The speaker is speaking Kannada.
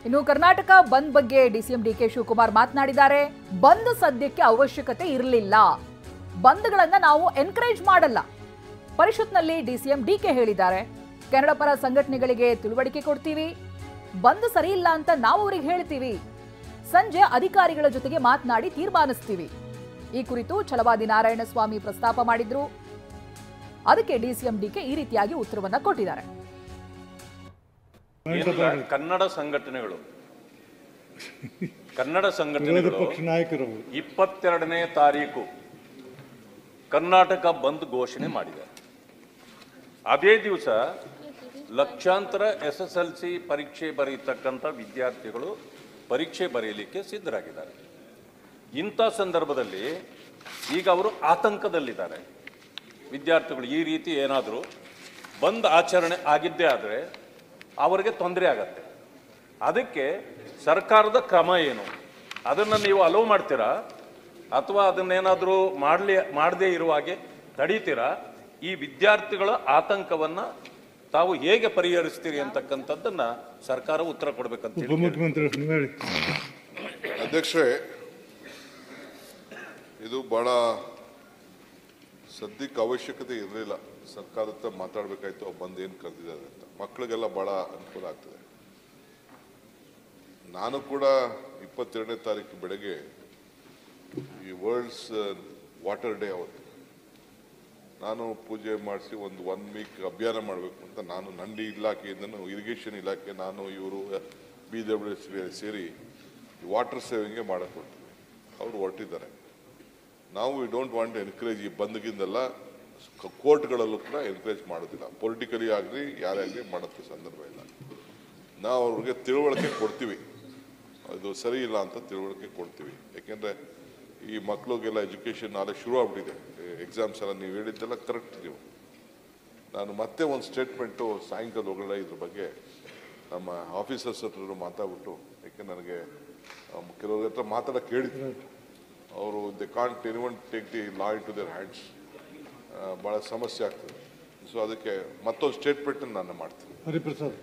ಇನ್ನು ಕರ್ನಾಟಕ ಬಂದ್ ಬಗ್ಗೆ ಡಿಸಿಎಂ ಡಿಕೆ ಶಿವಕುಮಾರ್ ಮಾತನಾಡಿದ್ದಾರೆ. ಬಂದ್ ಸದ್ಯಕ್ಕೆ ಅವಶ್ಯಕತೆ ಇರಲಿಲ್ಲ, ಬಂದ್ಗಳನ್ನ ನಾವು ಎನ್ಕರೇಜ್ ಮಾಡಲ್ಲ. ಪರಿಷತ್ನಲ್ಲಿ ಡಿಸಿಎಂ ಡಿಕೆ ಹೇಳಿದ್ದಾರೆ. ಕನ್ನಡ ಪರ ಸಂಘಟನೆಗಳಿಗೆ ತಿಳುವಳಿಕೆ ಕೊಡ್ತೀವಿ, ಬಂದ್ ಸರಿ ಇಲ್ಲ ಅಂತ ನಾವು ಅವರಿಗೆ ಹೇಳ್ತೀವಿ, ಸಂಜೆ ಅಧಿಕಾರಿಗಳ ಜೊತೆಗೆ ಮಾತನಾಡಿ ತೀರ್ಮಾನಿಸ್ತೀವಿ. ಈ ಕುರಿತು ಛಲವಾದಿ ನಾರಾಯಣಸ್ವಾಮಿ ಪ್ರಸ್ತಾಪ ಮಾಡಿದ್ರು. ಅದಕ್ಕೆ ಡಿಸಿಎಂ ಡಿಕೆ ಈ ರೀತಿಯಾಗಿ ಉತ್ತರವನ್ನ ಕೊಟ್ಟಿದ್ದಾರೆ. ಕನ್ನಡ ಸಂಘಟನೆಗಳು 22ನೇ ತಾರೀಕು ಕರ್ನಾಟಕ ಬಂದ್ ಘೋಷಣೆ ಮಾಡಿದ್ದಾರೆ. ಅದೇ ದಿವಸ ಲಕ್ಷಾಂತರ SSLC ಪರೀಕ್ಷೆ ಬರೆಯತಕ್ಕಂಥ ವಿದ್ಯಾರ್ಥಿಗಳು ಪರೀಕ್ಷೆ ಬರೆಯಲಿಕ್ಕೆ ಸಿದ್ಧರಾಗಿದ್ದಾರೆ. ಇಂಥ ಸಂದರ್ಭದಲ್ಲಿ ಈಗ ಅವರು ಆತಂಕದಲ್ಲಿದ್ದಾರೆ. ವಿದ್ಯಾರ್ಥಿಗಳು ಈ ರೀತಿ ಏನಾದರೂ ಬಂದ್ ಆಚರಣೆ ಆಗಿದ್ದೇ ಆದರೆ ಅವರಿಗೆ ತೊಂದರೆ ಆಗತ್ತೆ. ಅದಕ್ಕೆ ಸರ್ಕಾರದ ಕ್ರಮ ಏನು, ಅದನ್ನು ನೀವು ಅಲೋವ್ ಮಾಡ್ತೀರಾ ಅಥವಾ ಅದನ್ನೇನಾದರೂ ಮಾಡದೇ ಇರುವ ಹಾಗೆ ತಡೀತೀರಾ? ಈ ವಿದ್ಯಾರ್ಥಿಗಳ ಆತಂಕವನ್ನು ತಾವು ಹೇಗೆ ಪರಿಹರಿಸ್ತೀರಿ ಅಂತಕ್ಕಂಥದ್ದನ್ನ ಸರ್ಕಾರ ಉತ್ತರ ಕೊಡಬೇಕಂತ. ಅಧ್ಯಕ್ಷರೇ, ಇದು ಬಹಳ ಸದ್ಯಕ್ಕೆ ಅವಶ್ಯಕತೆ ಇರಲಿಲ್ಲ. ಸರ್ಕಾರದ ಹತ್ರ ಮಾತಾಡಬೇಕಾಯ್ತು, ಬಂದು ಏನು ಕರೆದಿದ್ದಾರೆ ಅಂತ. ಮಕ್ಕಳಿಗೆಲ್ಲ ಬಹಳ ಅನುಕೂಲ ಆಗ್ತದೆ. ನಾನು ಕೂಡ 22ನೇ ತಾರೀಕು ಬೆಳಗ್ಗೆ ಈ ವರ್ಲ್ಡ್ಸ್ ವಾಟರ್ ಡೇ ಅವತ್ತು ನಾನು ಪೂಜೆ ಮಾಡಿಸಿ ಒಂದು 1 ವೀಕ್ ಅಭಿಯಾನ ಮಾಡಬೇಕು ಅಂತ ನಾನು ನನ್ನ ಇಲಾಖೆಯಿಂದನೂ ಇರಿಗೇಷನ್ ಇಲಾಖೆ, ನಾನು ಇವರು BWS ಸೇರಿ ವಾಟರ್ ಸೇವಿಂಗ್ಗೆ ಮಾಡಿಕೊಡ್ತೀವಿ. ಅವರು ಹೊರಟಿದ್ದಾರೆ. ನಾವು ವಿ ಡೋಂಟ್ ವಾಂಟ್ ಎನ್ಕರೇಜ್ ಈ ಬಂದ್ಗಿಂದೆಲ್ಲ ಕೋರ್ಟ್ಗಳಲ್ಲೂ ಕೂಡ ಎನ್ಕರೇಜ್ ಮಾಡೋದಿಲ್ಲ. ಪೊಲಿಟಿಕಲಿ ಆಗಲಿ ಯಾರೇ ಆಗಲಿ ಮಾಡೋಕ್ಕೆ ಸಂದರ್ಭ ಇಲ್ಲ. ನಾವು ಅವ್ರಿಗೆ ತಿಳುವಳಿಕೆ ಕೊಡ್ತೀವಿ, ಅದು ಸರಿ ಇಲ್ಲ ಅಂತ ತಿಳುವಳಿಕೆ ಕೊಡ್ತೀವಿ. ಯಾಕೆಂದರೆ ಈ ಮಕ್ಕಳಿಗೆಲ್ಲ ಎಜುಕೇಷನ್ ನಾಳೆ ಶುರು ಆಗ್ಬಿಟ್ಟಿದೆ. ಎಕ್ಸಾಮ್ಸ್ ಎಲ್ಲ ನೀವು ಹೇಳಿದ್ದೆಲ್ಲ ಕರೆಕ್ಟ್. ನಾನು ಮತ್ತೆ ಒಂದು ಸ್ಟೇಟ್ಮೆಂಟು ಸಾಯಂಕಾಲ ಹೋಗಲ್ಲ ಇದ್ರ ಬಗ್ಗೆ ನಮ್ಮ ಆಫೀಸರ್ಸ್ ಹತ್ರ ಮಾತಾಡ್ಬಿಟ್ಟು, ಯಾಕೆ ನನಗೆ ಕೆಲವ್ರ ಹತ್ರ ಮಾತಾಡೋಕೆ ಹೇಳಿದ್ರು, ಅವರು they can't anyone take the law into their hands, ಭಾಳ ಸಮಸ್ಯೆ ಆಗ್ತದೆ. ಸೊ ಅದಕ್ಕೆ ಮತ್ತೊಂದು ಸ್ಟೇಟ್ಮೆಂಟನ್ನು ನಾನು ಮಾಡ್ತೀನಿ. ಹರಿಪ್ರಸಾದ್.